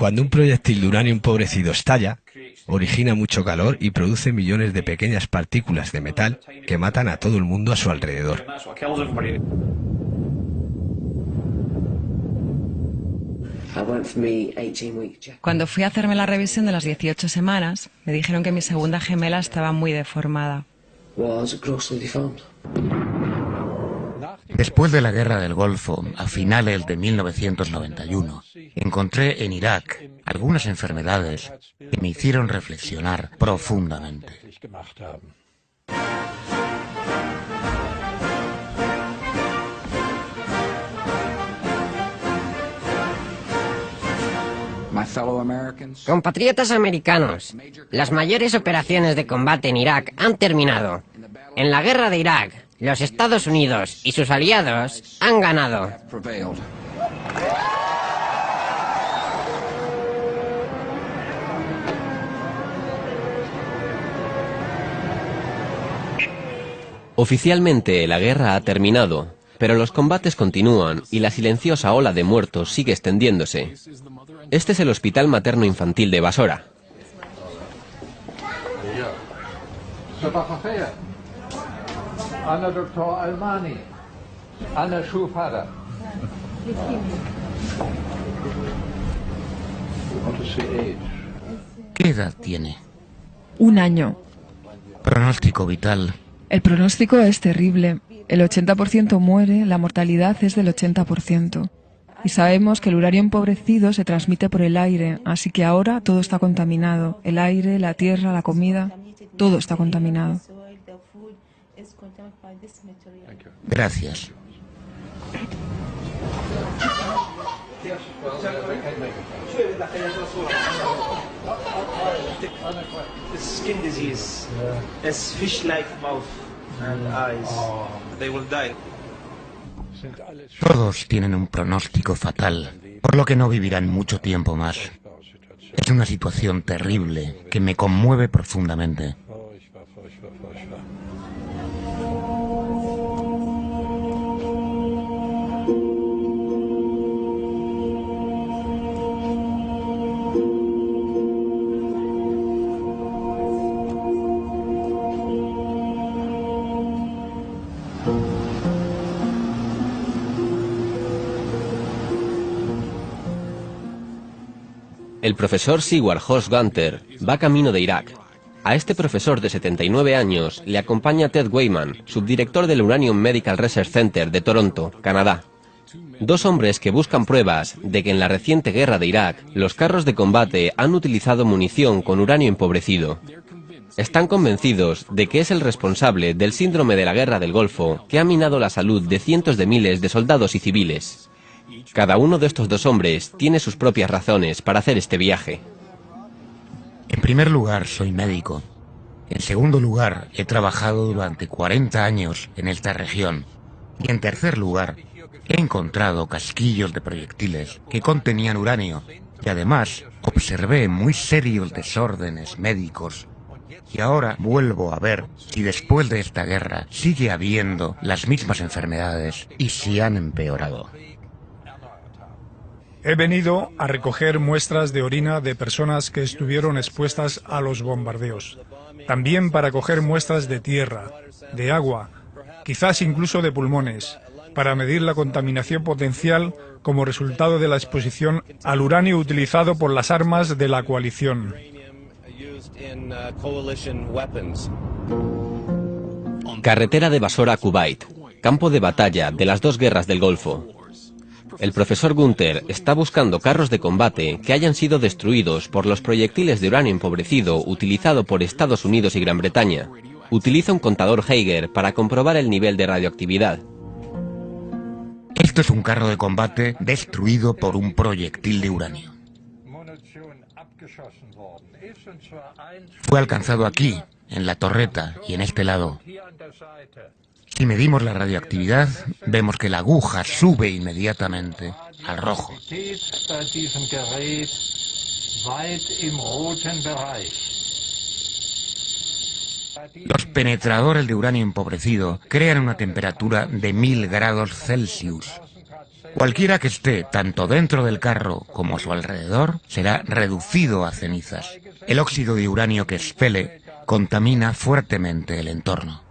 Cuando un proyectil de uranio empobrecido estalla, origina mucho calor y produce millones de pequeñas partículas de metal que matan a todo el mundo a su alrededor. Cuando fui a hacerme la revisión de las 18 semanas, me dijeron que mi segunda gemela estaba muy deformada. Después de la Guerra del Golfo, a finales de 1991, encontré en Irak algunas enfermedades que me hicieron reflexionar profundamente. Compatriotas americanos, las mayores operaciones de combate en Irak han terminado. En la guerra de Irak, los Estados Unidos y sus aliados han ganado. Oficialmente la guerra ha terminado, pero los combates continúan y la silenciosa ola de muertos sigue extendiéndose. Este es el Hospital Materno Infantil de Basora. ¿Qué edad tiene? 1 año. Pronóstico vital. El pronóstico es terrible. El 80% muere, la mortalidad es del 80%. Y sabemos que el uranio empobrecido se transmite por el aire, así que ahora todo está contaminado. El aire, la tierra, la comida, todo está contaminado. Gracias. Skin disease. It's fish-like mouth and eyes. They will die. Todos tienen un pronóstico fatal, por lo que no vivirán mucho tiempo más. Es una situación terrible que me conmueve profundamente. El profesor Sigvard Horst Gunther va camino de Irak. A este profesor de 79 años le acompaña Ted Weyman, subdirector del Uranium Medical Research Center de Toronto, Canadá. Dos hombres que buscan pruebas de que en la reciente guerra de Irak los carros de combate han utilizado munición con uranio empobrecido. Están convencidos de que es el responsable del síndrome de la guerra del Golfo que ha minado la salud de cientos de miles de soldados y civiles. Cada uno de estos dos hombres tiene sus propias razones para hacer este viaje. En primer lugar, soy médico. En segundo lugar, he trabajado durante 40 años en esta región. Y en tercer lugar, he encontrado casquillos de proyectiles que contenían uranio. Y además, observé muy serios desórdenes médicos. Y ahora vuelvo a ver si después de esta guerra sigue habiendo las mismas enfermedades y si han empeorado. He venido a recoger muestras de orina de personas que estuvieron expuestas a los bombardeos. También para coger muestras de tierra, de agua, quizás incluso de pulmones, para medir la contaminación potencial como resultado de la exposición al uranio utilizado por las armas de la coalición. Carretera de Basora a Kuwait, campo de batalla de las dos guerras del Golfo. El profesor Gunther está buscando carros de combate que hayan sido destruidos por los proyectiles de uranio empobrecido utilizado por Estados Unidos y Gran Bretaña. Utiliza un contador Geiger para comprobar el nivel de radioactividad. Esto es un carro de combate destruido por un proyectil de uranio. Fue alcanzado aquí, en la torreta y en este lado. Si medimos la radioactividad, vemos que la aguja sube inmediatamente al rojo. Los penetradores de uranio empobrecido crean una temperatura de 1000 grados Celsius. Cualquiera que esté tanto dentro del carro como a su alrededor será reducido a cenizas. El óxido de uranio que expele contamina fuertemente el entorno.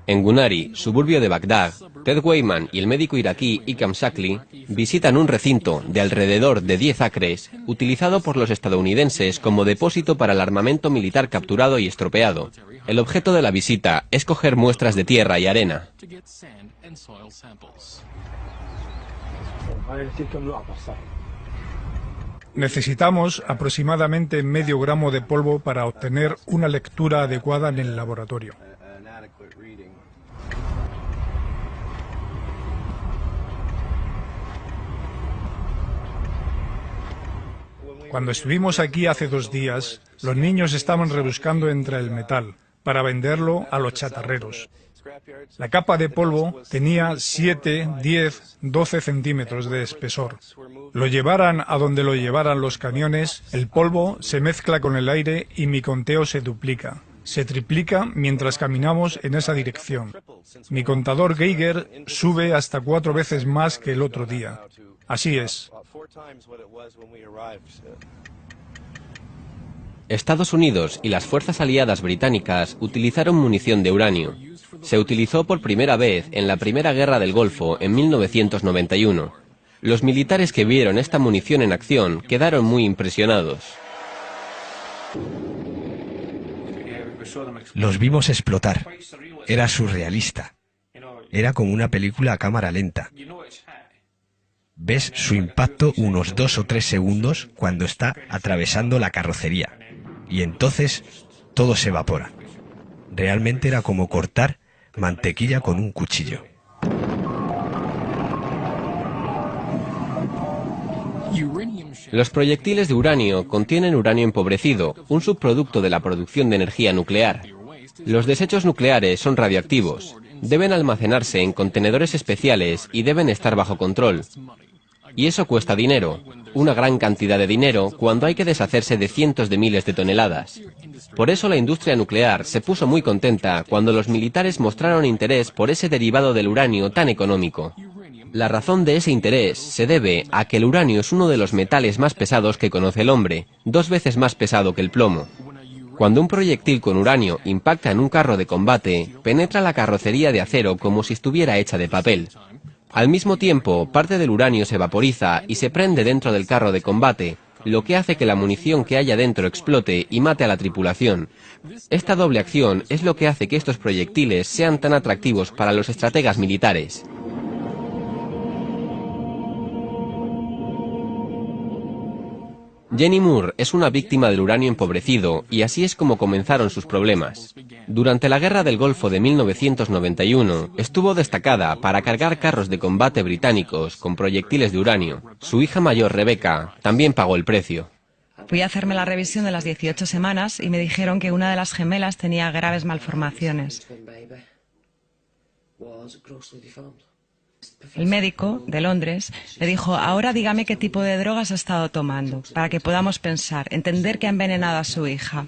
En Gunari, suburbio de Bagdad, Ted Weyman y el médico iraquí Ikram Shakli visitan un recinto de alrededor de 10 acres, utilizado por los estadounidenses como depósito para el armamento militar capturado y estropeado. El objeto de la visita es coger muestras de tierra y arena. Necesitamos aproximadamente medio gramo de polvo para obtener una lectura adecuada en el laboratorio. Cuando estuvimos aquí hace 2 días, los niños estaban rebuscando entre el metal para venderlo a los chatarreros. La capa de polvo tenía 7, 10, 12 centímetros de espesor. Lo llevaran a donde lo llevaran los camiones, el polvo se mezcla con el aire y mi conteo se duplica. Se triplica mientras caminamos en esa dirección. Mi contador Geiger sube hasta 4 veces más que el otro día. Así es. Estados Unidos y las fuerzas aliadas británicas utilizaron munición de uranio. Se utilizó por primera vez en la Primera Guerra del Golfo en 1991. Los militares que vieron esta munición en acción quedaron muy impresionados. Los vimos explotar. Era surrealista. Era como una película a cámara lenta. Ves su impacto unos 2 o 3 segundos cuando está atravesando la carrocería. Y entonces todo se evapora. Realmente era como cortar mantequilla con un cuchillo. Los proyectiles de uranio contienen uranio empobrecido, un subproducto de la producción de energía nuclear. Los desechos nucleares son radioactivos. Deben almacenarse en contenedores especiales y deben estar bajo control. Y eso cuesta dinero, una gran cantidad de dinero cuando hay que deshacerse de cientos de miles de toneladas. Por eso la industria nuclear se puso muy contenta cuando los militares mostraron interés por ese derivado del uranio tan económico. La razón de ese interés se debe a que el uranio es uno de los metales más pesados que conoce el hombre, 2 veces más pesado que el plomo. Cuando un proyectil con uranio impacta en un carro de combate, penetra la carrocería de acero como si estuviera hecha de papel. Al mismo tiempo, parte del uranio se vaporiza y se prende dentro del carro de combate, lo que hace que la munición que haya dentro explote y mate a la tripulación. Esta doble acción es lo que hace que estos proyectiles sean tan atractivos para los estrategas militares. Jenny Moore es una víctima del uranio empobrecido y así es como comenzaron sus problemas. Durante la Guerra del Golfo de 1991, estuvo destacada para cargar carros de combate británicos con proyectiles de uranio. Su hija mayor, Rebecca, también pagó el precio. Fui a hacerme la revisión de las 18 semanas y me dijeron que una de las gemelas tenía graves malformaciones. El médico de Londres le dijo: ahora dígame qué tipo de drogas ha estado tomando, para que podamos pensar, entender que ha envenenado a su hija.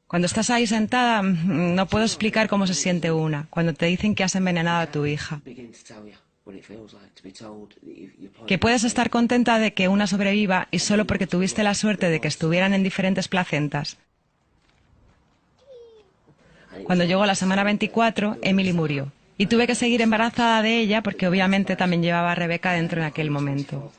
Cuando estás ahí sentada, no puedo explicar cómo se siente una, cuando te dicen que has envenenado a tu hija. Que puedes estar contenta de que una sobreviva y solo porque tuviste la suerte de que estuvieran en diferentes placentas. Cuando llegó la semana 24, Emily murió. Y tuve que seguir embarazada de ella porque obviamente también llevaba a Rebecca dentro en aquel momento.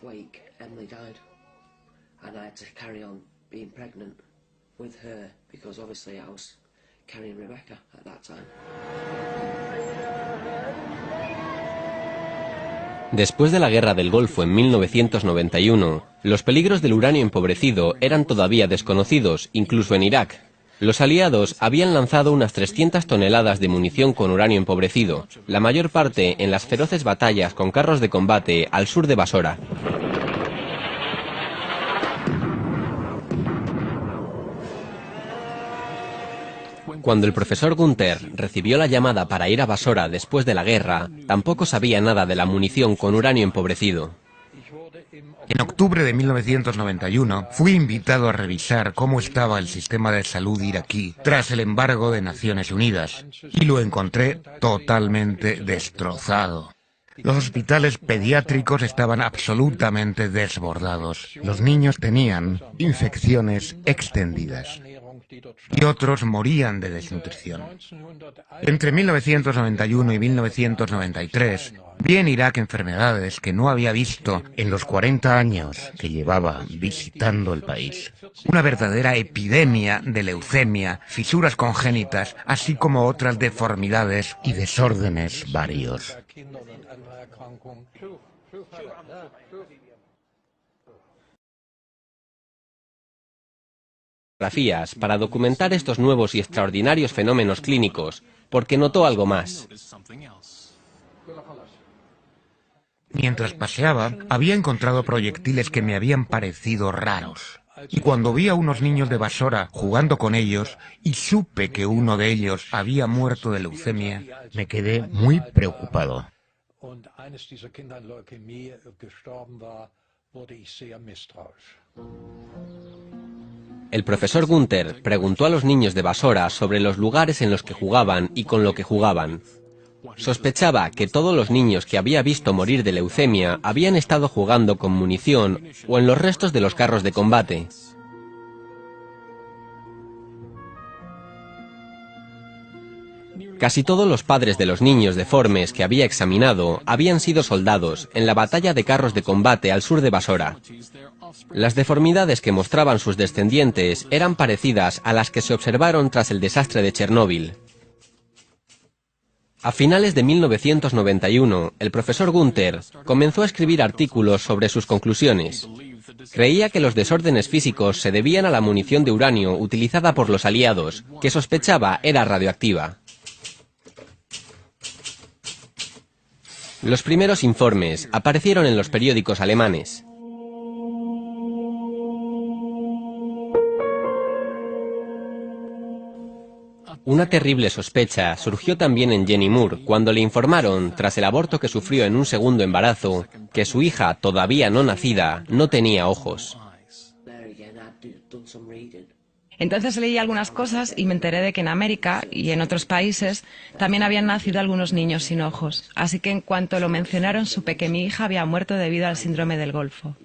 Después de la Guerra del Golfo en 1991, los peligros del uranio empobrecido eran todavía desconocidos, incluso en Irak. Los aliados habían lanzado unas 300 toneladas de munición con uranio empobrecido, la mayor parte en las feroces batallas con carros de combate al sur de Basora. Cuando el profesor Gunther recibió la llamada para ir a Basora después de la guerra, tampoco sabía nada de la munición con uranio empobrecido. En octubre de 1991 fui invitado a revisar cómo estaba el sistema de salud iraquí tras el embargo de Naciones Unidas y lo encontré totalmente destrozado. Los hospitales pediátricos estaban absolutamente desbordados. Los niños tenían infecciones extendidas y otros morían de desnutrición. Entre 1991 y 1993 vi en Irak enfermedades que no había visto en los 40 años que llevaba visitando el país. Una verdadera epidemia de leucemia, fisuras congénitas, así como otras deformidades y desórdenes varios. Fotografías para documentar estos nuevos y extraordinarios fenómenos clínicos, porque notó algo más. Mientras paseaba, había encontrado proyectiles que me habían parecido raros. Y cuando vi a unos niños de Basora jugando con ellos y supe que uno de ellos había muerto de leucemia, me quedé muy preocupado. El profesor Gunther preguntó a los niños de Basora sobre los lugares en los que jugaban y con lo que jugaban. Sospechaba que todos los niños que había visto morir de leucemia habían estado jugando con munición o en los restos de los carros de combate. Casi todos los padres de los niños deformes que había examinado habían sido soldados en la batalla de carros de combate al sur de Basora. Las deformidades que mostraban sus descendientes eran parecidas a las que se observaron tras el desastre de Chernóbil. A finales de 1991, el profesor Gunther comenzó a escribir artículos sobre sus conclusiones. Creía que los desórdenes físicos se debían a la munición de uranio utilizada por los aliados, que sospechaba era radioactiva. Los primeros informes aparecieron en los periódicos alemanes. Una terrible sospecha surgió también en Jenny Moore cuando le informaron, tras el aborto que sufrió en un segundo embarazo, que su hija, todavía no nacida, no tenía ojos. Entonces leí algunas cosas y me enteré de que en América y en otros países también habían nacido algunos niños sin ojos. Así que en cuanto lo mencionaron supe que mi hija había muerto debido al síndrome del Golfo.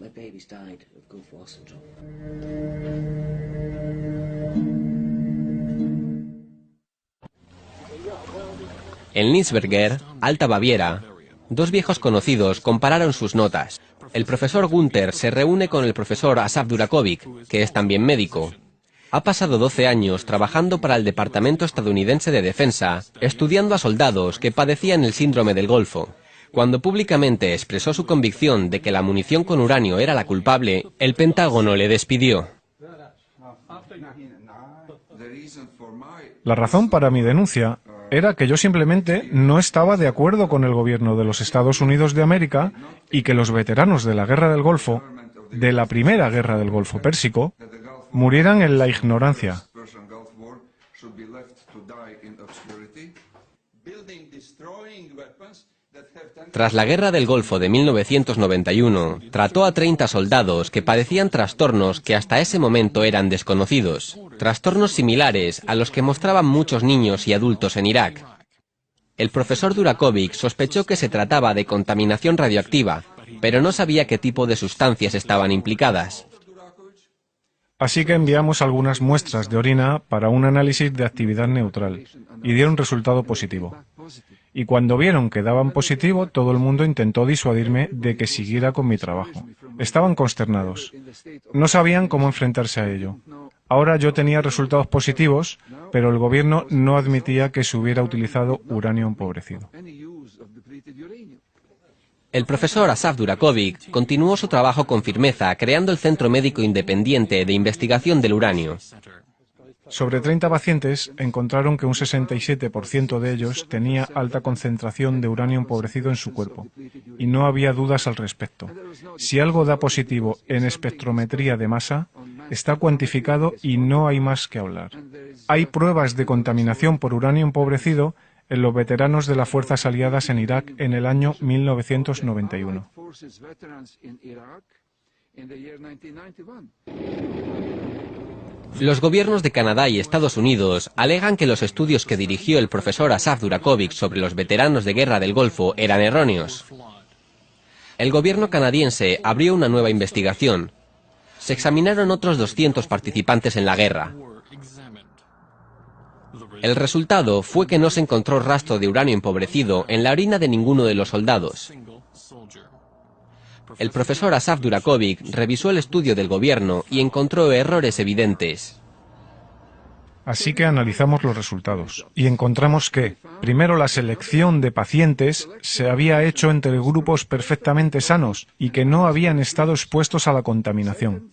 En Linsberger, Alta Baviera, dos viejos conocidos compararon sus notas. El profesor Gunther se reúne con el profesor Asaf Durakovic, que es también médico. Ha pasado 12 años trabajando para el Departamento Estadounidense de Defensa, estudiando a soldados que padecían el síndrome del Golfo. Cuando públicamente expresó su convicción de que la munición con uranio era la culpable, el Pentágono le despidió. La razón para mi denuncia era que yo simplemente no estaba de acuerdo con el gobierno de los Estados Unidos de América y que los veteranos de la Guerra del Golfo, de la primera Guerra del Golfo Pérsico, murieran en la ignorancia. Tras la Guerra del Golfo de 1991, trató a 30 soldados que padecían trastornos que hasta ese momento eran desconocidos, trastornos similares a los que mostraban muchos niños y adultos en Irak. El profesor Durakovic sospechó que se trataba de contaminación radioactiva, pero no sabía qué tipo de sustancias estaban implicadas. Así que enviamos algunas muestras de orina para un análisis de actividad neutral y dieron resultado positivo. Y cuando vieron que daban positivo, todo el mundo intentó disuadirme de que siguiera con mi trabajo. Estaban consternados. No sabían cómo enfrentarse a ello. Ahora yo tenía resultados positivos, pero el gobierno no admitía que se hubiera utilizado uranio empobrecido. El profesor Asaf Durakovic continuó su trabajo con firmeza, creando el Centro Médico Independiente de Investigación del Uranio. Sobre 30 pacientes encontraron que un 67% de ellos tenía alta concentración de uranio empobrecido en su cuerpo, y no había dudas al respecto. Si algo da positivo en espectrometría de masa, está cuantificado y no hay más que hablar. Hay pruebas de contaminación por uranio empobrecido en los veteranos de las fuerzas aliadas en Irak en el año 1991. Los gobiernos de Canadá y Estados Unidos alegan que los estudios que dirigió el profesor Asaf Durakovic sobre los veteranos de guerra del Golfo eran erróneos. El gobierno canadiense abrió una nueva investigación. Se examinaron otros 200 participantes en la guerra. El resultado fue que no se encontró rastro de uranio empobrecido en la orina de ninguno de los soldados. El profesor Asaf Durakovic revisó el estudio del gobierno y encontró errores evidentes. Así que analizamos los resultados y encontramos que, primero, la selección de pacientes se había hecho entre grupos perfectamente sanos y que no habían estado expuestos a la contaminación.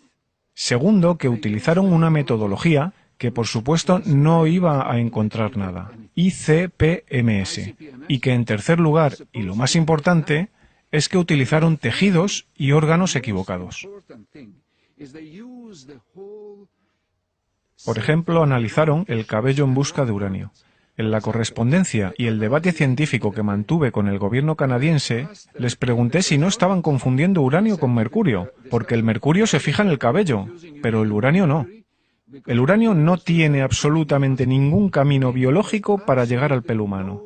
Segundo, que utilizaron una metodología que por supuesto no iba a encontrar nada, ICP-MS, y que en tercer lugar, y lo más importante, es que utilizaron tejidos y órganos equivocados. Por ejemplo, analizaron el cabello en busca de uranio. En la correspondencia y el debate científico que mantuve con el gobierno canadiense, les pregunté si no estaban confundiendo uranio con mercurio, porque el mercurio se fija en el cabello, pero el uranio no. El uranio no tiene absolutamente ningún camino biológico para llegar al pelo humano.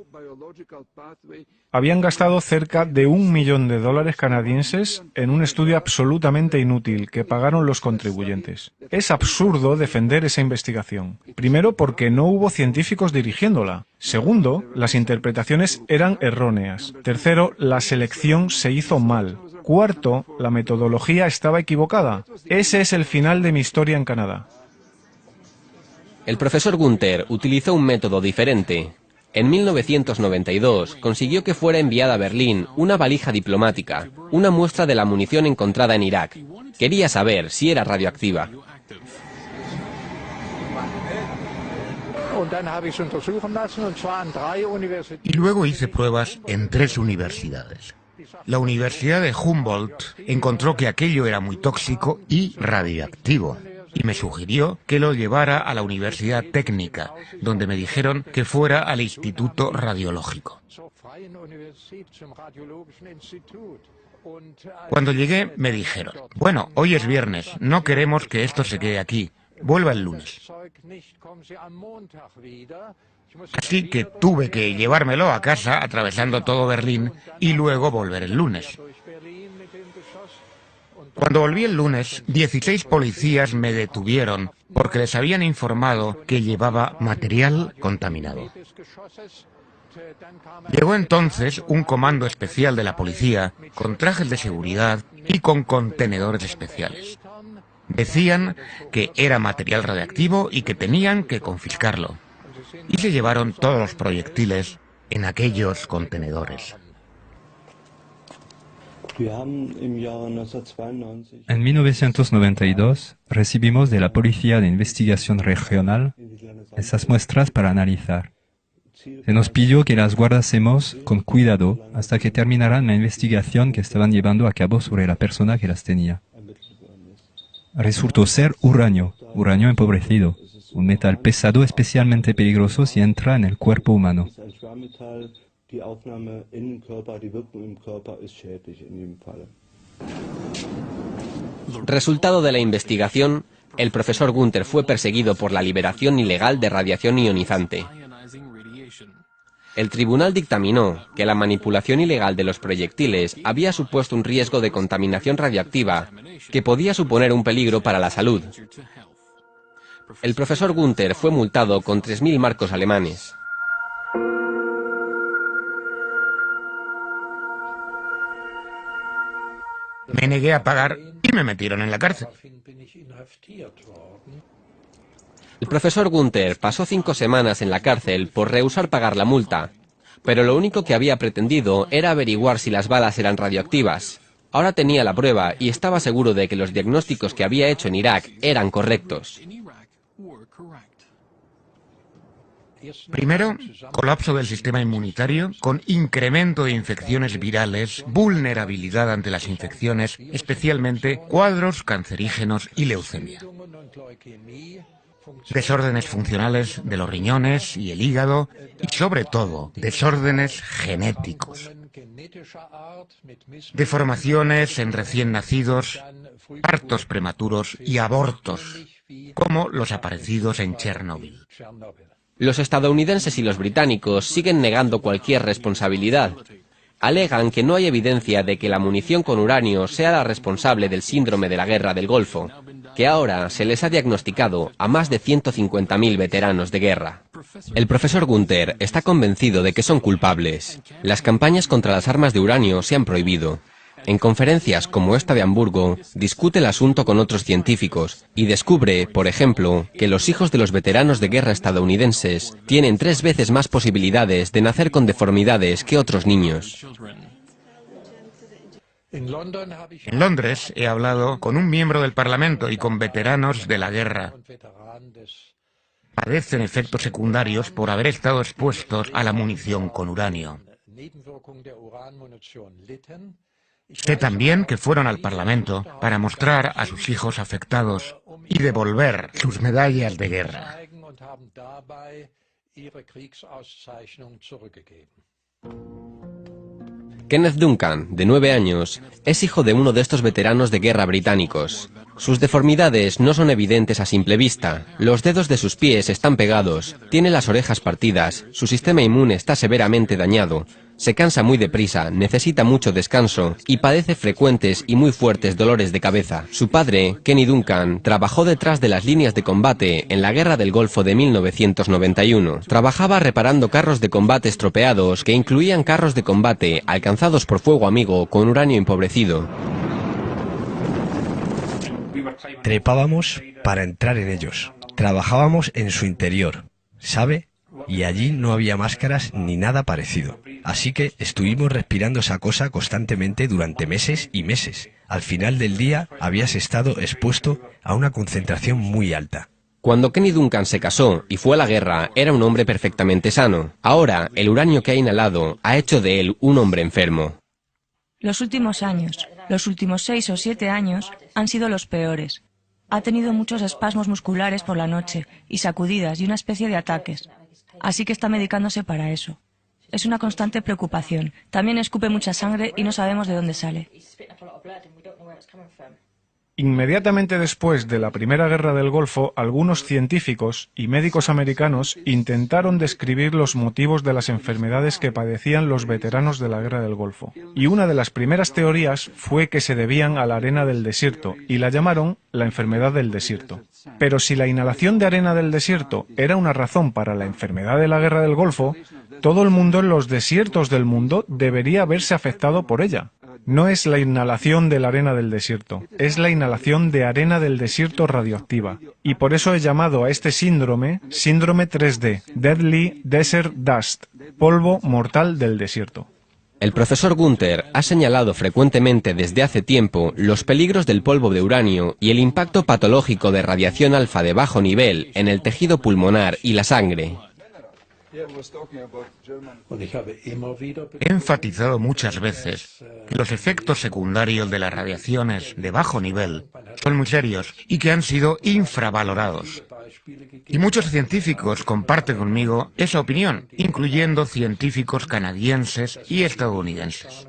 Habían gastado cerca de $1 millón canadienses en un estudio absolutamente inútil que pagaron los contribuyentes. Es absurdo defender esa investigación. Primero, porque no hubo científicos dirigiéndola. Segundo, las interpretaciones eran erróneas. Tercero, la selección se hizo mal. Cuarto, la metodología estaba equivocada. Ese es el final de mi historia en Canadá. El profesor Gunther utilizó un método diferente. En 1992 consiguió que fuera enviada a Berlín una valija diplomática, una muestra de la munición encontrada en Irak. Quería saber si era radioactiva. Y luego hice pruebas en 3 universidades. La Universidad de Humboldt encontró que aquello era muy tóxico y radioactivo. Y me sugirió que lo llevara a la Universidad Técnica, donde me dijeron que fuera al Instituto Radiológico. Cuando llegué me dijeron, bueno, hoy es viernes, no queremos que esto se quede aquí, vuelva el lunes. Así que tuve que llevármelo a casa atravesando todo Berlín y luego volver el lunes. Cuando volví el lunes, 16 policías me detuvieron porque les habían informado que llevaba material contaminado. Llegó entonces un comando especial de la policía con trajes de seguridad y con contenedores especiales. Decían que era material radiactivo y que tenían que confiscarlo. Y se llevaron todos los proyectiles en aquellos contenedores. En 1992 recibimos de la Policía de Investigación Regional esas muestras para analizar. Se nos pidió que las guardásemos con cuidado hasta que terminaran la investigación que estaban llevando a cabo sobre la persona que las tenía. Resultó ser uranio empobrecido, un metal pesado especialmente peligroso si entra en el cuerpo humano. Resultado de la investigación, el profesor Gunther fue perseguido por la liberación ilegal de radiación ionizante. El tribunal dictaminó que la manipulación ilegal de los proyectiles había supuesto un riesgo de contaminación radioactiva que podía suponer un peligro para la salud. El profesor Gunther fue multado con 3.000 marcos alemanes. Me negué a pagar y me metieron en la cárcel. El profesor Gunther pasó 5 semanas en la cárcel por rehusar pagar la multa, pero lo único que había pretendido era averiguar si las balas eran radioactivas. Ahora tenía la prueba y estaba seguro de que los diagnósticos que había hecho en Irak eran correctos. Primero, colapso del sistema inmunitario con incremento de infecciones virales, vulnerabilidad ante las infecciones, especialmente cuadros cancerígenos y leucemia. desórdenes funcionales de los riñones y el hígado y, sobre todo, desórdenes genéticos. Deformaciones en recién nacidos, partos prematuros y abortos, como los aparecidos en Chernóbil. Los estadounidenses y los británicos siguen negando cualquier responsabilidad. Alegan que no hay evidencia de que la munición con uranio sea la responsable del síndrome de la Guerra del Golfo, que ahora se les ha diagnosticado a más de 150.000 veteranos de guerra. El profesor Gunther está convencido de que son culpables. Las campañas contra las armas de uranio se han prohibido. En conferencias como esta de Hamburgo, discute el asunto con otros científicos y descubre, por ejemplo, que los hijos de los veteranos de guerra estadounidenses tienen 3 veces más posibilidades de nacer con deformidades que otros niños. En Londres he hablado con un miembro del Parlamento y con veteranos de la guerra. Padecen efectos secundarios por haber estado expuestos a la munición con uranio. Sé también que fueron al Parlamento para mostrar a sus hijos afectados y devolver sus medallas de guerra. Kenneth Duncan, de 9 años, es hijo de uno de estos veteranos de guerra británicos. Sus deformidades no son evidentes a simple vista. Los dedos de sus pies están pegados, tiene las orejas partidas, su sistema inmune está severamente dañado, se cansa muy deprisa, necesita mucho descanso y padece frecuentes y muy fuertes dolores de cabeza. Su padre, Kenny Duncan, trabajó detrás de las líneas de combate en la Guerra del Golfo de 1991. Trabajaba reparando carros de combate estropeados que incluían carros de combate alcanzados por fuego amigo con uranio empobrecido. Trepábamos para entrar en ellos. Trabajábamos en su interior, ¿sabe? Y allí no había máscaras ni nada parecido. Así que estuvimos respirando esa cosa constantemente durante meses y meses. Al final del día habías estado expuesto a una concentración muy alta. Cuando Kenny Duncan se casó y fue a la guerra, era un hombre perfectamente sano. Ahora, el uranio que ha inhalado ha hecho de él un hombre enfermo. Los últimos años, los últimos 6 o 7 años, han sido los peores. Ha tenido muchos espasmos musculares por la noche y sacudidas y una especie de ataques. Así que está medicándose para eso. Es una constante preocupación. También escupe mucha sangre y no sabemos de dónde sale. Inmediatamente después de la Primera Guerra del Golfo, algunos científicos y médicos americanos intentaron describir los motivos de las enfermedades que padecían los veteranos de la Guerra del Golfo. Y una de las primeras teorías fue que se debían a la arena del desierto, y la llamaron la enfermedad del desierto. Pero si la inhalación de arena del desierto era una razón para la enfermedad de la Guerra del Golfo, todo el mundo en los desiertos del mundo debería verse afectado por ella. No es la inhalación de la arena del desierto, es la inhalación de arena del desierto radioactiva. Y por eso he llamado a este síndrome 3D, Deadly Desert Dust, polvo mortal del desierto. El profesor Gunther ha señalado frecuentemente desde hace tiempo los peligros del polvo de uranio y el impacto patológico de radiación alfa de bajo nivel en el tejido pulmonar y la sangre. He enfatizado muchas veces que los efectos secundarios de las radiaciones de bajo nivel son muy serios y que han sido infravalorados. Y muchos científicos comparten conmigo esa opinión, incluyendo científicos canadienses y estadounidenses.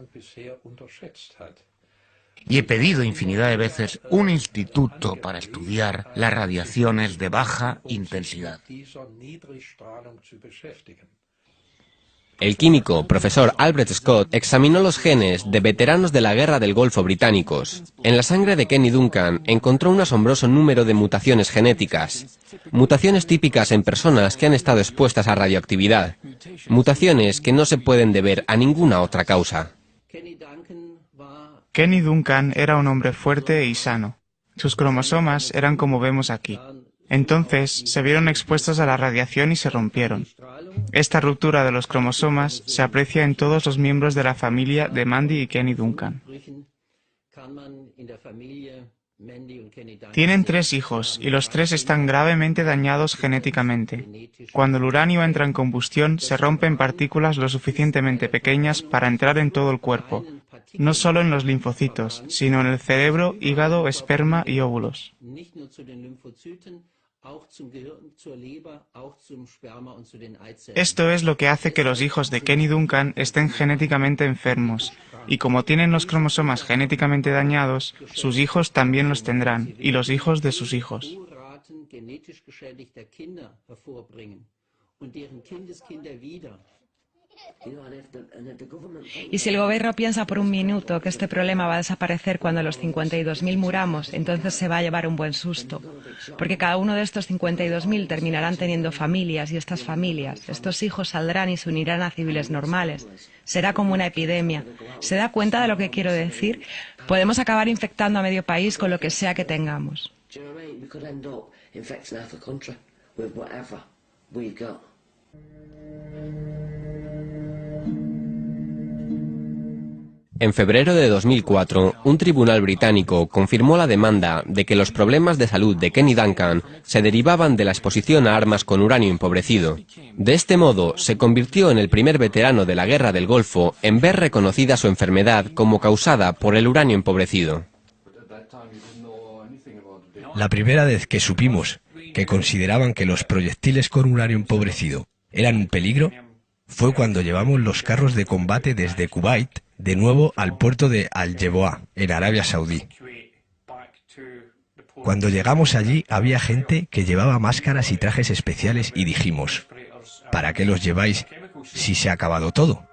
Y he pedido infinidad de veces un instituto para estudiar las radiaciones de baja intensidad. El químico, profesor Albert Scott, examinó los genes de veteranos de la Guerra del Golfo británicos. En la sangre de Kenny Duncan encontró un asombroso número de mutaciones genéticas. Mutaciones típicas en personas que han estado expuestas a radioactividad. Mutaciones que no se pueden deber a ninguna otra causa. Kenny Duncan era un hombre fuerte y sano. Sus cromosomas eran como vemos aquí. Entonces se vieron expuestos a la radiación y se rompieron. Esta ruptura de los cromosomas se aprecia en todos los miembros de la familia de Mandy y Kenny Duncan. Tienen 3 hijos y los 3 están gravemente dañados genéticamente. Cuando el uranio entra en combustión, se rompen partículas lo suficientemente pequeñas para entrar en todo el cuerpo, no solo en los linfocitos, sino en el cerebro, hígado, esperma y óvulos. Esto es lo que hace que los hijos de Kenny Duncan estén genéticamente enfermos, y como tienen los cromosomas genéticamente dañados, sus hijos también los tendrán, y los hijos de sus hijos. Y si el gobierno piensa por un minuto que este problema va a desaparecer cuando los 52.000 muramos, entonces se va a llevar un buen susto. Porque cada uno de estos 52.000 terminarán teniendo familias, y estas familias, estos hijos saldrán y se unirán a civiles normales. Será como una epidemia. ¿Se da cuenta de lo que quiero decir? Podemos acabar infectando a medio país con lo que sea que tengamos. En febrero de 2004, un tribunal británico confirmó la demanda de que los problemas de salud de Kenny Duncan se derivaban de la exposición a armas con uranio empobrecido. De este modo, se convirtió en el primer veterano de la Guerra del Golfo en ver reconocida su enfermedad como causada por el uranio empobrecido. La primera vez que supimos que consideraban que los proyectiles con uranio empobrecido eran un peligro fue cuando llevamos los carros de combate desde Kuwait de nuevo al puerto de Al-Jeboa, en Arabia Saudí. Cuando llegamos allí había gente que llevaba máscaras y trajes especiales y dijimos, ¿para qué los lleváis si se ha acabado todo?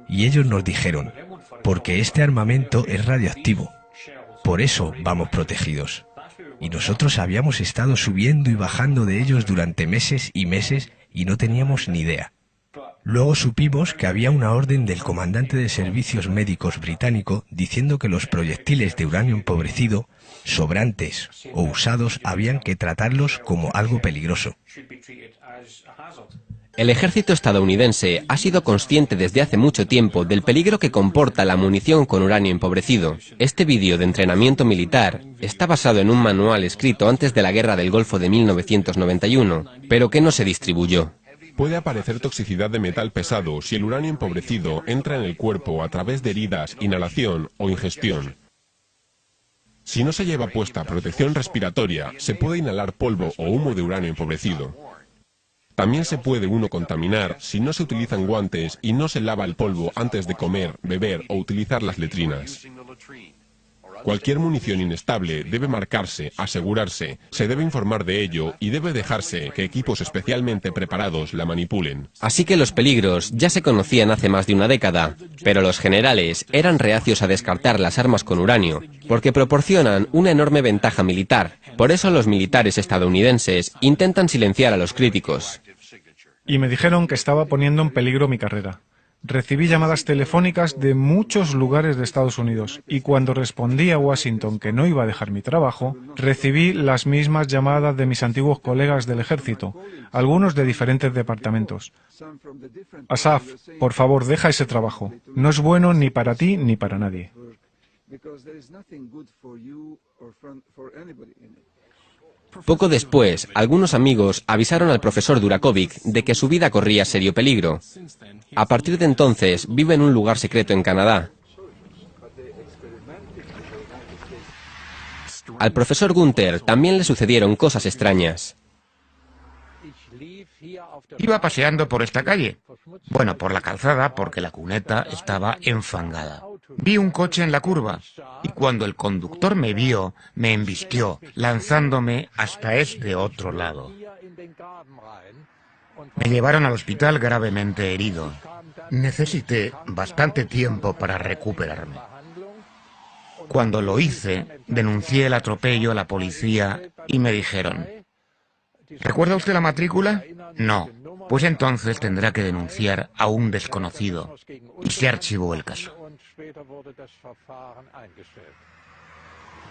Y ellos nos dijeron, porque este armamento es radioactivo, por eso vamos protegidos. Y nosotros habíamos estado subiendo y bajando de ellos durante meses y meses y no teníamos ni idea. Luego supimos que había una orden del comandante de servicios médicos británico diciendo que los proyectiles de uranio empobrecido, sobrantes o usados, habían que tratarlos como algo peligroso. El ejército estadounidense ha sido consciente desde hace mucho tiempo del peligro que comporta la munición con uranio empobrecido. Este vídeo de entrenamiento militar está basado en un manual escrito antes de la Guerra del Golfo de 1991, pero que no se distribuyó. Puede aparecer toxicidad de metal pesado si el uranio empobrecido entra en el cuerpo a través de heridas, inhalación o ingestión. Si no se lleva puesta protección respiratoria, se puede inhalar polvo o humo de uranio empobrecido. También se puede uno contaminar si no se utilizan guantes y no se lava el polvo antes de comer, beber o utilizar las letrinas. Cualquier munición inestable debe marcarse, asegurarse, se debe informar de ello y debe dejarse que equipos especialmente preparados la manipulen. Así que los peligros ya se conocían hace más de una década, pero los generales eran reacios a descartar las armas con uranio, porque proporcionan una enorme ventaja militar. Por eso los militares estadounidenses intentan silenciar a los críticos. Y me dijeron que estaba poniendo en peligro mi carrera. Recibí llamadas telefónicas de muchos lugares de Estados Unidos y cuando respondí a Washington que no iba a dejar mi trabajo, recibí las mismas llamadas de mis antiguos colegas del ejército, algunos de diferentes departamentos. Asaf, por favor, deja ese trabajo. No es bueno ni para ti ni para nadie. Poco después, algunos amigos avisaron al profesor Durakovic de que su vida corría serio peligro. A partir de entonces, vive en un lugar secreto en Canadá. Al profesor Gunther también le sucedieron cosas extrañas. Iba paseando por esta calle. Bueno, por la calzada, porque la cuneta estaba enfangada. Vi un coche en la curva, y cuando el conductor me vio, me embistió, lanzándome hasta este otro lado. Me llevaron al hospital gravemente herido. Necesité bastante tiempo para recuperarme. Cuando lo hice, denuncié el atropello a la policía y me dijeron: ¿recuerda usted la matrícula? No. Pues entonces tendrá que denunciar a un desconocido. Y se archivó el caso.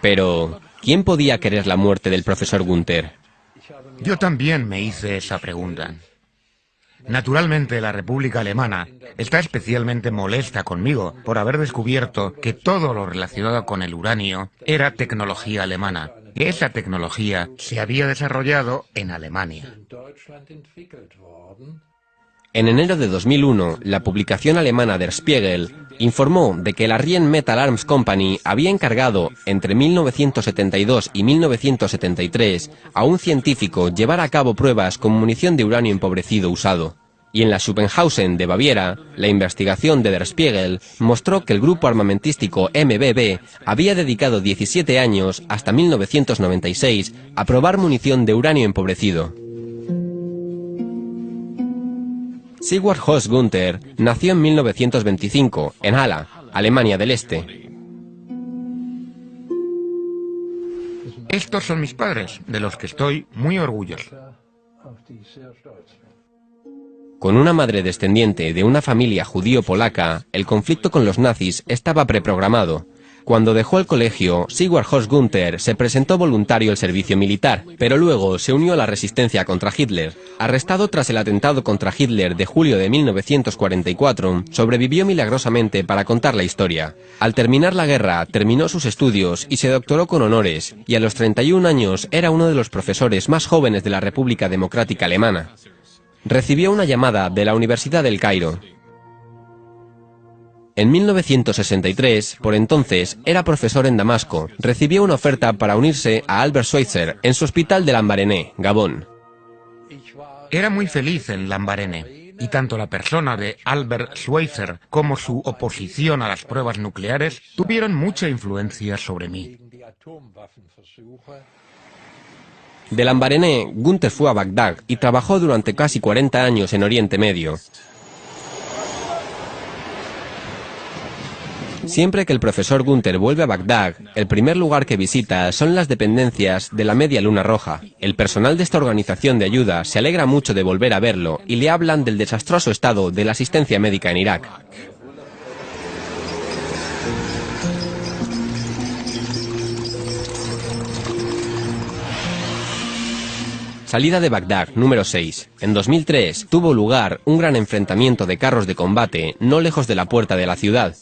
Pero, ¿quién podía querer la muerte del profesor Gunther? Yo también me hice esa pregunta. Naturalmente, la República Alemana está especialmente molesta conmigo por haber descubierto que todo lo relacionado con el uranio era tecnología alemana. Esa tecnología se había desarrollado en Alemania. En enero de 2001, la publicación alemana Der Spiegel informó de que la Rheinmetall Arms Company había encargado entre 1972 y 1973 a un científico llevar a cabo pruebas con munición de uranio empobrecido usado. Y en la Schuppenhausen de Baviera, la investigación de Der Spiegel mostró que el grupo armamentístico MBB había dedicado 17 años, hasta 1996, a probar munición de uranio empobrecido. Sigvard Horst Gunther nació en 1925, en Halle, Alemania del Este. Estos son mis padres, de los que estoy muy orgulloso. Con una madre descendiente de una familia judío-polaca, el conflicto con los nazis estaba preprogramado. Cuando dejó el colegio, Sigvard Horst Gunther se presentó voluntario al servicio militar, pero luego se unió a la resistencia contra Hitler. Arrestado tras el atentado contra Hitler de julio de 1944, sobrevivió milagrosamente para contar la historia. Al terminar la guerra, terminó sus estudios y se doctoró con honores, y a los 31 años era uno de los profesores más jóvenes de la República Democrática Alemana. Recibió una llamada de la Universidad del Cairo. En 1963, por entonces, era profesor en Damasco. Recibió una oferta para unirse a Albert Schweitzer en su hospital de Lambaréné, Gabón. Era muy feliz en Lambaréné, y tanto la persona de Albert Schweitzer como su oposición a las pruebas nucleares tuvieron mucha influencia sobre mí. De Lambaréné, Gunther fue a Bagdad y trabajó durante casi 40 años en Oriente Medio. Siempre que el profesor Gunther vuelve a Bagdad, el primer lugar que visita son las dependencias de la Media Luna Roja. El personal de esta organización de ayuda se alegra mucho de volver a verlo y le hablan del desastroso estado de la asistencia médica en Irak. Salida de Bagdad, número 6. En 2003 tuvo lugar un gran enfrentamiento de carros de combate no lejos de la puerta de la ciudad.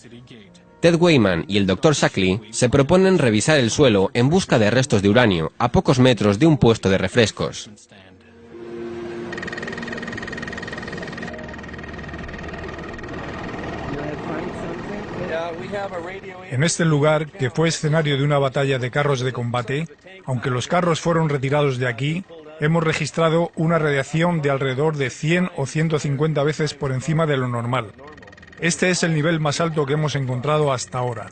Ted Weyman y el Dr. Shackley se proponen revisar el suelo en busca de restos de uranio a pocos metros de un puesto de refrescos. En este lugar, que fue escenario de una batalla de carros de combate, aunque los carros fueron retirados de aquí, hemos registrado una radiación de alrededor de 100 o 150 veces por encima de lo normal. Este es el nivel más alto que hemos encontrado hasta ahora.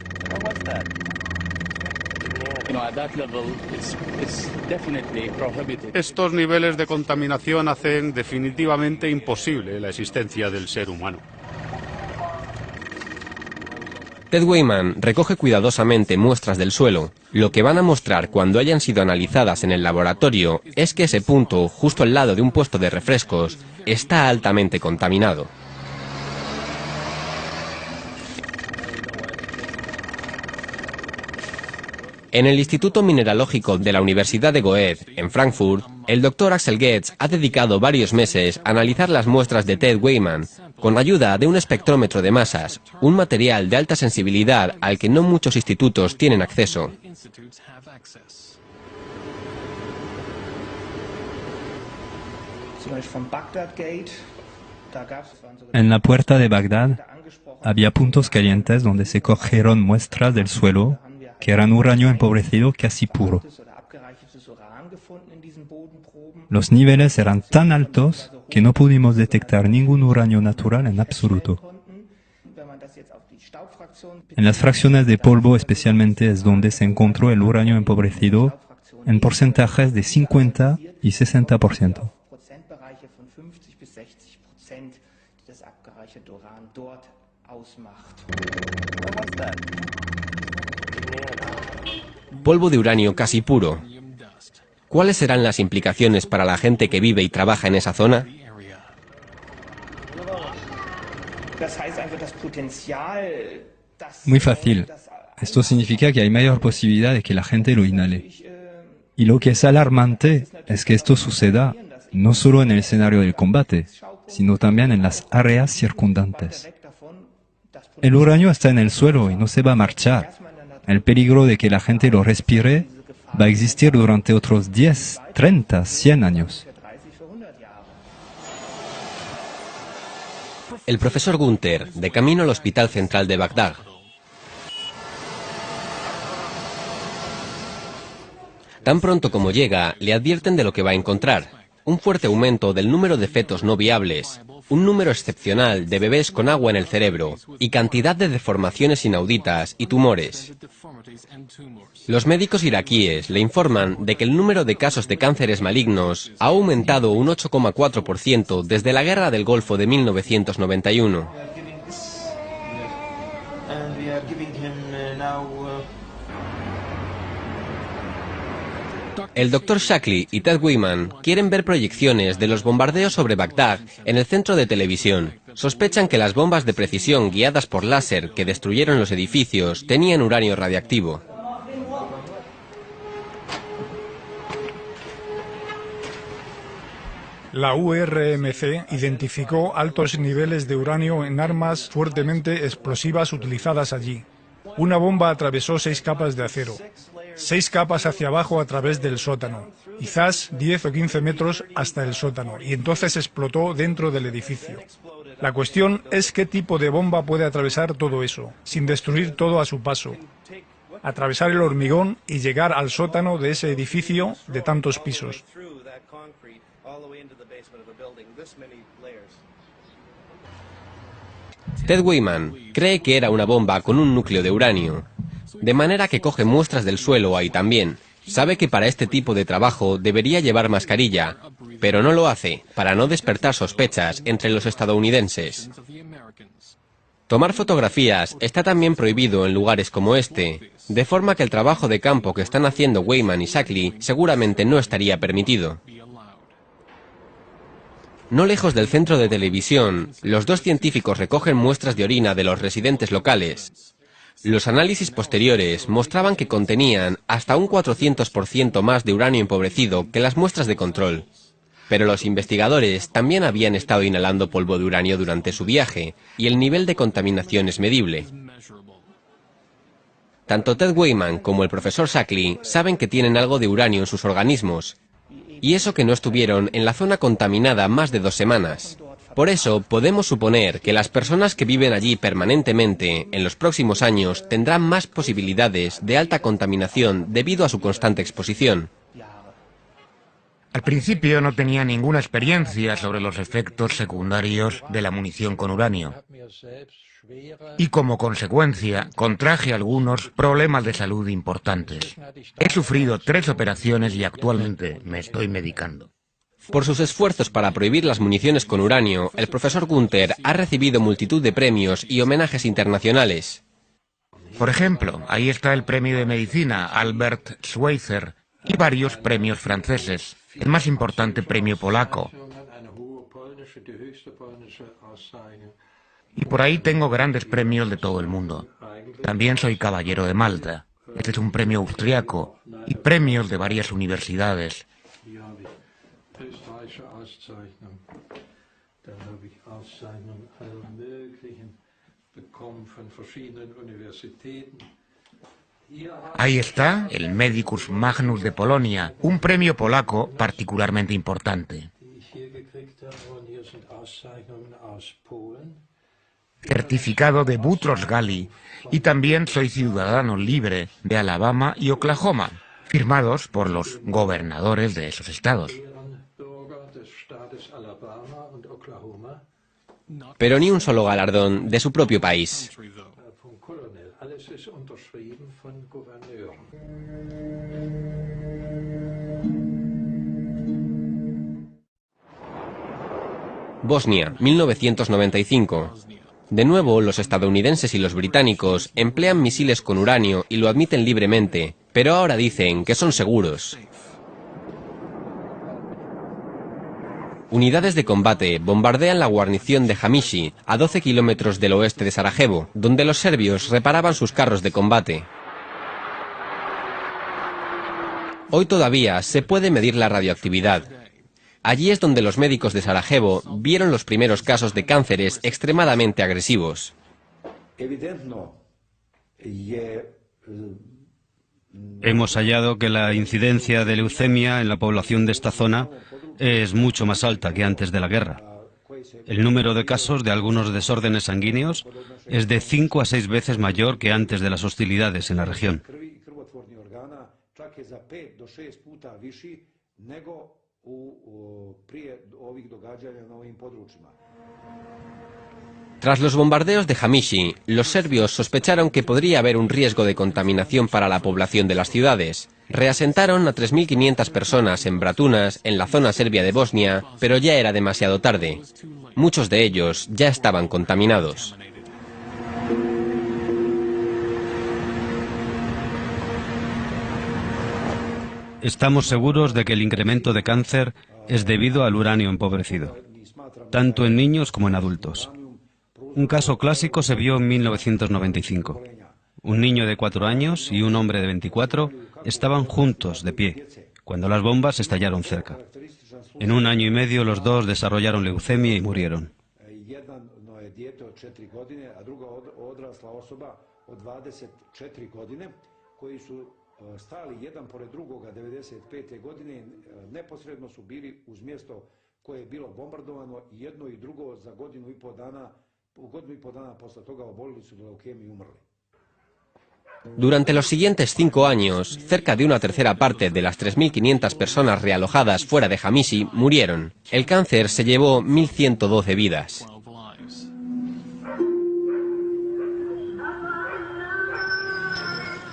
Estos niveles de contaminación hacen definitivamente imposible la existencia del ser humano. Ted Weyman recoge cuidadosamente muestras del suelo. Lo que van a mostrar cuando hayan sido analizadas en el laboratorio es que ese punto, justo al lado de un puesto de refrescos, está altamente contaminado. En el Instituto Mineralógico de la Universidad de Goethe, en Frankfurt, el Dr. Axel Goetz ha dedicado varios meses a analizar las muestras de Ted Weyman con ayuda de un espectrómetro de masas, un material de alta sensibilidad al que no muchos institutos tienen acceso. En la puerta de Bagdad había puntos calientes donde se cogieron muestras del suelo que eran uranio empobrecido casi puro. Los niveles eran tan altos que no pudimos detectar ningún uranio natural en absoluto. En las fracciones de polvo especialmente es donde se encontró el uranio empobrecido en porcentajes de 50 y 60%. Polvo de uranio casi puro. ¿Cuáles serán las implicaciones para la gente que vive y trabaja en esa zona? Muy fácil. Esto significa que hay mayor posibilidad de que la gente lo inhale. Y lo que es alarmante es que esto suceda no solo en el escenario del combate, sino también en las áreas circundantes. El uranio está en el suelo y no se va a marchar. El peligro de que la gente lo respire va a existir durante otros 10, 30, 100 años. El profesor Gunther, de camino al Hospital Central de Bagdad. Tan pronto como llega, le advierten de lo que va a encontrar: un fuerte aumento del número de fetos no viables, un número excepcional de bebés con agua en el cerebro y cantidad de deformaciones inauditas y tumores. Los médicos iraquíes le informan de que el número de casos de cánceres malignos ha aumentado un 8,4% desde la Guerra del Golfo de 1991. El Dr. Shackley y Ted Weiman quieren ver proyecciones de los bombardeos sobre Bagdad en el centro de televisión. Sospechan que las bombas de precisión guiadas por láser que destruyeron los edificios tenían uranio radiactivo. La URMC identificó altos niveles de uranio en armas fuertemente explosivas utilizadas allí. Una bomba atravesó 6 capas de acero, 6 capas hacia abajo a través del sótano, quizás 10 o 15 metros hasta el sótano, y entonces explotó dentro del edificio. La cuestión es qué tipo de bomba puede atravesar todo eso, sin destruir todo a su paso. Atravesar el hormigón y llegar al sótano de ese edificio de tantos pisos. Ted Weiman cree que era una bomba con un núcleo de uranio, de manera que coge muestras del suelo ahí también. Sabe que para este tipo de trabajo debería llevar mascarilla, pero no lo hace para no despertar sospechas entre los estadounidenses. Tomar fotografías está también prohibido en lugares como este, de forma que el trabajo de campo que están haciendo Weiman y Shackley seguramente no estaría permitido. No lejos del centro de televisión, los dos científicos recogen muestras de orina de los residentes locales. Los análisis posteriores mostraban que contenían hasta un 400% más de uranio empobrecido que las muestras de control. Pero los investigadores también habían estado inhalando polvo de uranio durante su viaje, y el nivel de contaminación es medible. Tanto Ted Weiman como el profesor Shackley saben que tienen algo de uranio en sus organismos, y eso que no estuvieron en la zona contaminada más de 2 semanas. Por eso, podemos suponer que las personas que viven allí permanentemente en los próximos años tendrán más posibilidades de alta contaminación debido a su constante exposición. Al principio no tenía ninguna experiencia sobre los efectos secundarios de la munición con uranio. Y como consecuencia, contraje algunos problemas de salud importantes. He sufrido 3 operaciones y actualmente me estoy medicando. Por sus esfuerzos para prohibir las municiones con uranio, el profesor Gunther ha recibido multitud de premios y homenajes internacionales. Por ejemplo, ahí está el premio de medicina Albert Schweitzer y varios premios franceses. El más importante premio polaco. Y por ahí tengo grandes premios de todo el mundo. También soy caballero de Malta. Este es un premio austriaco y premios de varias universidades. Ahí está el Medicus Magnus de Polonia, un premio polaco particularmente importante. Certificado de Butros Ghali, y también soy ciudadano libre de Alabama y Oklahoma, firmados por los gobernadores de esos estados. Pero ni un solo galardón de su propio país. Bosnia, 1995. De nuevo, los estadounidenses y los británicos emplean misiles con uranio y lo admiten libremente, pero ahora dicen que son seguros. Unidades de combate bombardean la guarnición de Hamishi, a 12 kilómetros del oeste de Sarajevo, donde los serbios reparaban sus carros de combate. Hoy todavía se puede medir la radioactividad. Allí es donde los médicos de Sarajevo vieron los primeros casos de cánceres extremadamente agresivos. Hemos hallado que la incidencia de leucemia en la población de esta zona es mucho más alta que antes de la guerra. El número de casos de algunos desórdenes sanguíneos es de 5 a 6 veces mayor que antes de las hostilidades en la región. Tras los bombardeos de Hamishi, los serbios sospecharon que podría haber un riesgo de contaminación para la población de las ciudades. Reasentaron a 3.500 personas en Bratunas, en la zona serbia de Bosnia, pero ya era demasiado tarde. Muchos de ellos ya estaban contaminados. Estamos seguros de que el incremento de cáncer es debido al uranio empobrecido, tanto en niños como en adultos. Un caso clásico se vio en 1995. Un niño de 4 años y un hombre de 24 estaban juntos, de pie, cuando las bombas estallaron cerca. En 1 año y medio los dos desarrollaron leucemia y murieron. Durante los siguientes 5 años, cerca de una tercera parte de las 3.500 personas realojadas fuera de Hamishi murieron. El cáncer se llevó 1.112 vidas.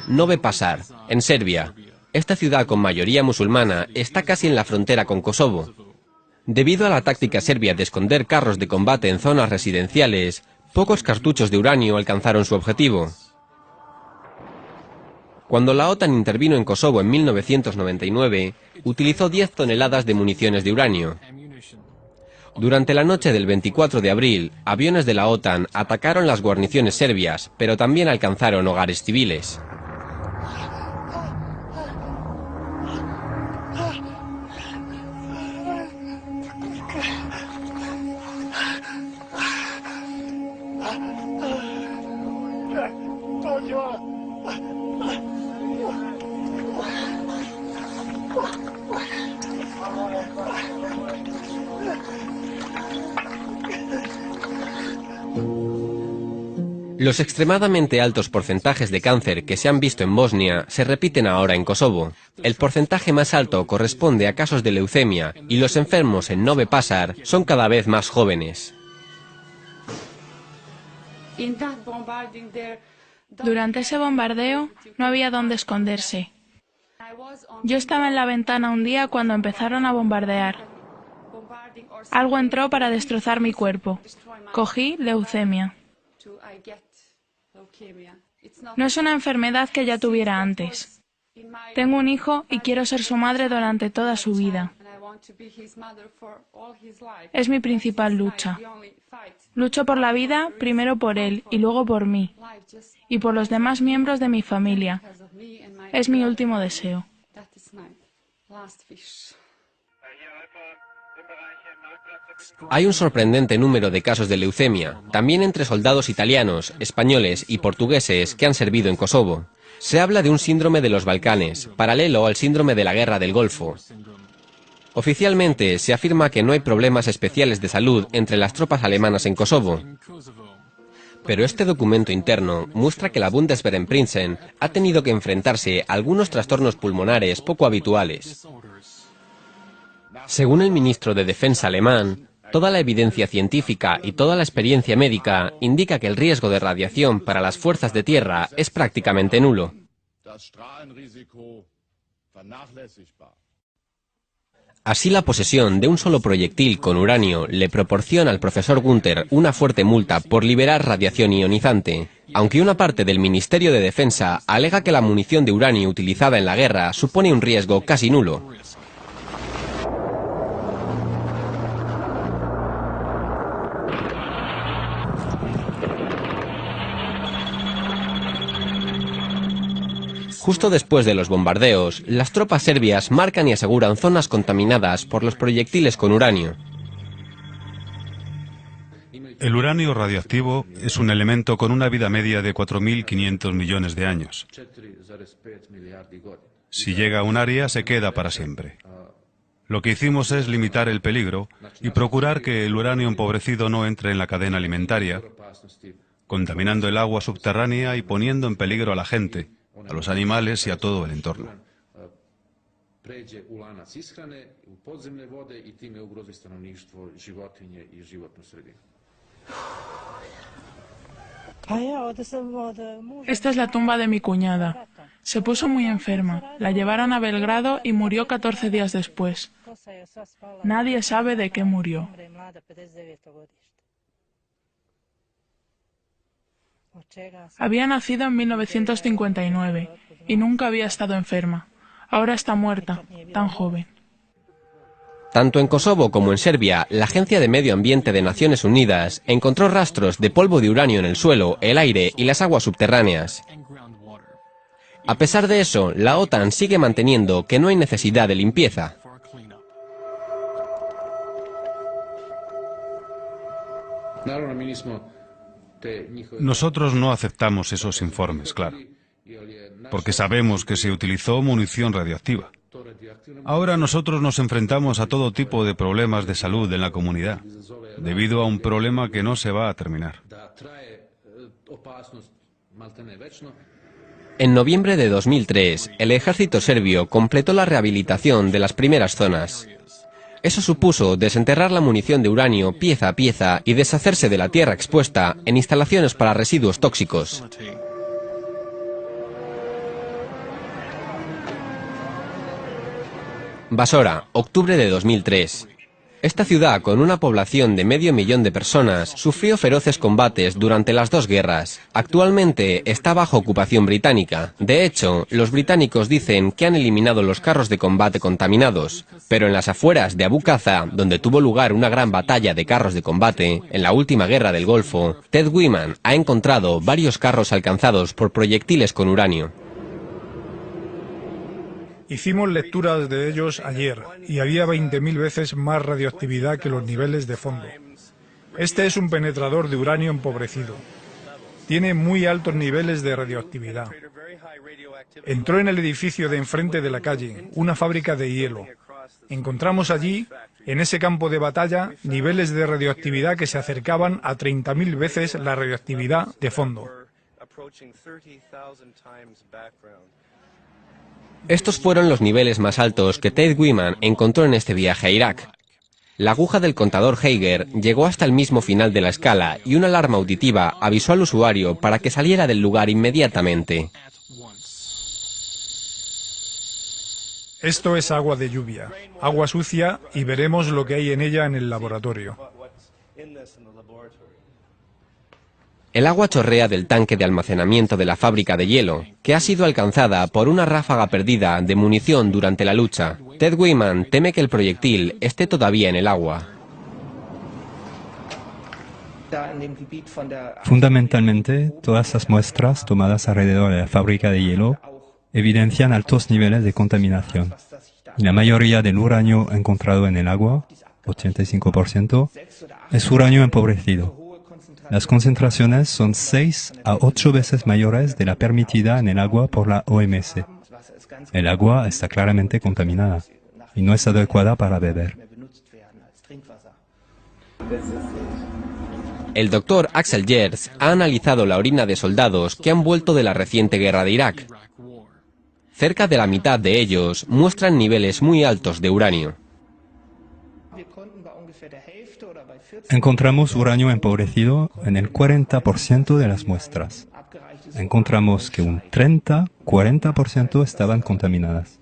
Novi Pazar, en Serbia. Esta ciudad con mayoría musulmana está casi en la frontera con Kosovo. Debido a la táctica serbia de esconder carros de combate en zonas residenciales, pocos cartuchos de uranio alcanzaron su objetivo. Cuando la OTAN intervino en Kosovo en 1999, utilizó 10 toneladas de municiones de uranio. Durante la noche del 24 de abril, aviones de la OTAN atacaron las guarniciones serbias, pero también alcanzaron hogares civiles. Los extremadamente altos porcentajes de cáncer que se han visto en Bosnia se repiten ahora en Kosovo. El porcentaje más alto corresponde a casos de leucemia y los enfermos en Novi Pazar son cada vez más jóvenes. Durante ese bombardeo no había dónde esconderse. Yo estaba en la ventana un día cuando empezaron a bombardear. Algo entró para destrozar mi cuerpo. Cogí leucemia. No es una enfermedad que ya tuviera antes. Tengo un hijo y quiero ser su madre durante toda su vida. Es mi principal lucha. Lucho por la vida, primero por él y luego por mí, y por los demás miembros de mi familia. Es mi último deseo. Hay un sorprendente número de casos de leucemia, también entre soldados italianos, españoles y portugueses que han servido en Kosovo. Se habla de un síndrome de los Balcanes, paralelo al síndrome de la Guerra del Golfo. Oficialmente se afirma que no hay problemas especiales de salud entre las tropas alemanas en Kosovo. Pero este documento interno muestra que la Bundeswehr en Prinzen ha tenido que enfrentarse a algunos trastornos pulmonares poco habituales. Según el ministro de Defensa alemán, toda la evidencia científica y toda la experiencia médica indica que el riesgo de radiación para las fuerzas de tierra es prácticamente nulo. Así, la posesión de un solo proyectil con uranio le proporciona al profesor Günther una fuerte multa por liberar radiación ionizante, aunque una parte del Ministerio de Defensa alega que la munición de uranio utilizada en la guerra supone un riesgo casi nulo. Justo después de los bombardeos, las tropas serbias marcan y aseguran zonas contaminadas por los proyectiles con uranio. El uranio radioactivo es un elemento con una vida media de 4.500 millones de años. Si llega a un área, se queda para siempre. Lo que hicimos es limitar el peligro y procurar que el uranio empobrecido no entre en la cadena alimentaria, contaminando el agua subterránea y poniendo en peligro a la gente, a los animales y a todo el entorno. Esta es la tumba de mi cuñada. Se puso muy enferma, la llevaron a Belgrado y murió 14 días después. Nadie sabe de qué murió. Había nacido en 1959 y nunca había estado enferma. Ahora está muerta, tan joven. Tanto en Kosovo como en Serbia, la Agencia de Medio Ambiente de Naciones Unidas encontró rastros de polvo de uranio en el suelo, el aire y las aguas subterráneas. A pesar de eso, la OTAN sigue manteniendo que no hay necesidad de limpieza. Nosotros no aceptamos esos informes, claro, porque sabemos que se utilizó munición radioactiva. Ahora nosotros nos enfrentamos a todo tipo de problemas de salud en la comunidad, debido a un problema que no se va a terminar. En noviembre de 2003, el ejército serbio completó la rehabilitación de las primeras zonas. Eso supuso desenterrar la munición de uranio pieza a pieza y deshacerse de la tierra expuesta en instalaciones para residuos tóxicos. Basora, octubre de 2003. Esta ciudad, con una población de 500.000 de personas, sufrió feroces combates durante las dos guerras. Actualmente está bajo ocupación británica. De hecho, los británicos dicen que han eliminado los carros de combate contaminados. Pero en las afueras de Abu Qaza, donde tuvo lugar una gran batalla de carros de combate, en la última guerra del Golfo, Ted Wyman ha encontrado varios carros alcanzados por proyectiles con uranio. Hicimos lecturas de ellos ayer y había 20.000 veces más radioactividad que los niveles de fondo. Este es un penetrador de uranio empobrecido. Tiene muy altos niveles de radioactividad. Entró en el edificio de enfrente de la calle, una fábrica de hielo. Encontramos allí, en ese campo de batalla, niveles de radioactividad que se acercaban a 30.000 veces la radioactividad de fondo. Estos fueron los niveles más altos que Ted Wyman encontró en este viaje a Irak. La aguja del contador Geiger llegó hasta el mismo final de la escala y una alarma auditiva avisó al usuario para que saliera del lugar inmediatamente. Esto es agua de lluvia, agua sucia, y veremos lo que hay en ella en el laboratorio. El agua chorrea del tanque de almacenamiento de la fábrica de hielo, que ha sido alcanzada por una ráfaga perdida de munición durante la lucha. Ted Wyman teme que el proyectil esté todavía en el agua. Fundamentalmente, todas las muestras tomadas alrededor de la fábrica de hielo evidencian altos niveles de contaminación. Y la mayoría del uranio encontrado en el agua, 85%, es uranio empobrecido. Las concentraciones son 6 a 8 veces mayores de la permitida en el agua por la OMS. El agua está claramente contaminada y no es adecuada para beber. El doctor Axel Gerz ha analizado la orina de soldados que han vuelto de la reciente guerra de Irak. Cerca de la mitad de ellos muestran niveles muy altos de uranio. Encontramos uranio empobrecido en el 40% de las muestras. Encontramos que un 30-40% estaban contaminadas.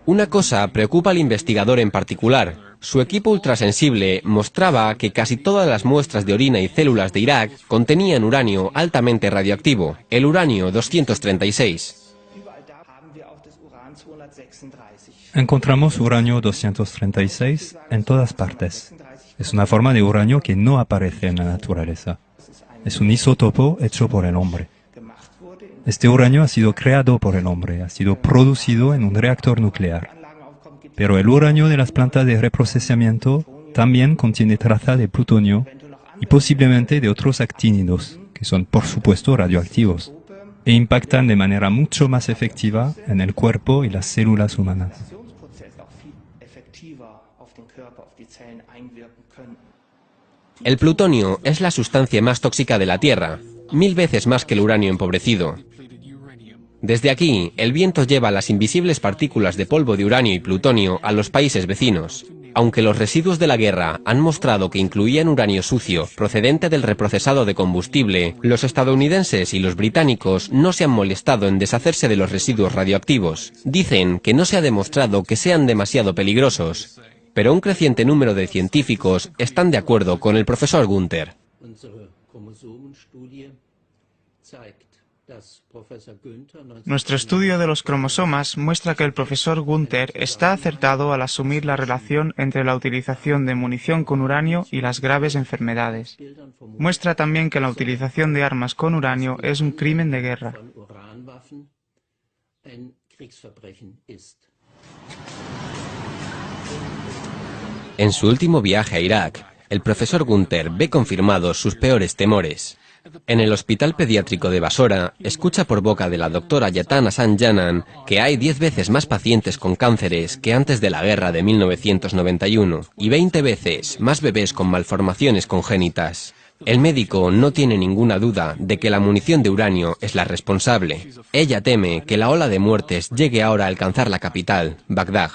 Una cosa preocupa al investigador en particular. Su equipo ultrasensible mostraba que casi todas las muestras de orina y células de Irak contenían uranio altamente radioactivo, el uranio 236. Encontramos uranio 236 en todas partes. Es una forma de uranio que no aparece en la naturaleza. Es un isótopo hecho por el hombre. Este uranio ha sido creado por el hombre, ha sido producido en un reactor nuclear. Pero el uranio de las plantas de reprocesamiento también contiene traza de plutonio y posiblemente de otros actínidos, que son por supuesto radioactivos. e impactan de manera mucho más efectiva en el cuerpo y las células humanas. El plutonio es la sustancia más tóxica de la Tierra, 1000 veces más que el uranio empobrecido. Desde aquí, el viento lleva las invisibles partículas de polvo de uranio y plutonio a los países vecinos. Aunque los residuos de la guerra han mostrado que incluían uranio sucio procedente del reprocesado de combustible, los estadounidenses y los británicos no se han molestado en deshacerse de los residuos radioactivos. Dicen que no se ha demostrado que sean demasiado peligrosos, pero un creciente número de científicos están de acuerdo con el profesor Gunther. Nuestro estudio de los cromosomas muestra que el profesor Gunther está acertado al asumir la relación entre la utilización de munición con uranio y las graves enfermedades. Muestra también que la utilización de armas con uranio es un crimen de guerra. En su último viaje a Irak, el profesor Gunther ve confirmados sus peores temores. En el hospital pediátrico de Basora, escucha por boca de la doctora Yatan Hassan Janan que hay 10 veces más pacientes con cánceres que antes de la guerra de 1991 y 20 veces más bebés con malformaciones congénitas. El médico no tiene ninguna duda de que la munición de uranio es la responsable. Ella teme que la ola de muertes llegue ahora a alcanzar la capital, Bagdad.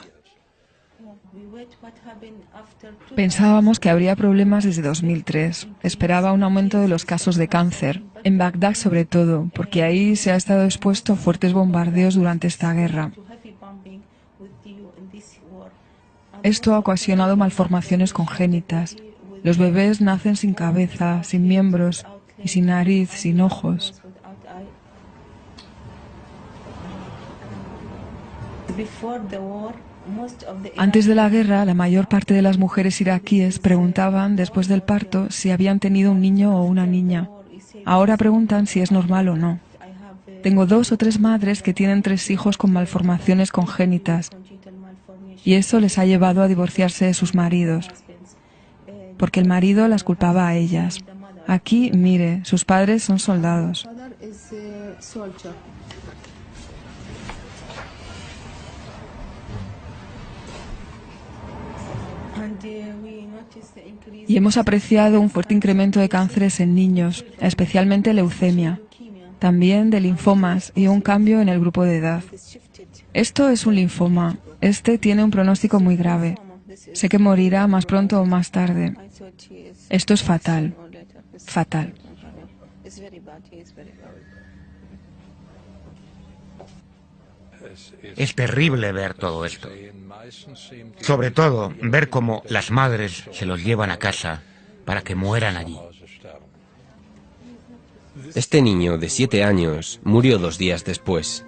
Pensábamos que habría problemas desde 2003. Esperaba un aumento de los casos de cáncer, en Bagdad sobre todo, porque ahí se ha estado expuesto a fuertes bombardeos durante esta guerra. Esto ha ocasionado malformaciones congénitas. Los bebés nacen sin cabeza, sin miembros, y sin nariz, sin ojos. Antes de la guerra, la mayor parte de las mujeres iraquíes preguntaban después del parto si habían tenido un niño o una niña. Ahora preguntan si es normal o no. Tengo 2 o 3 madres que tienen 3 hijos con malformaciones congénitas y eso les ha llevado a divorciarse de sus maridos, porque el marido las culpaba a ellas. Aquí, mire, sus padres son soldados. Y hemos apreciado un fuerte incremento de cánceres en niños, especialmente leucemia, también de linfomas y un cambio en el grupo de edad. Esto es un linfoma. Este tiene un pronóstico muy grave. Sé que morirá más pronto o más tarde. Esto es fatal. Fatal. Es terrible ver todo esto. Sobre todo, ver cómo las madres se los llevan a casa para que mueran allí. Este niño de 7 años murió 2 días después.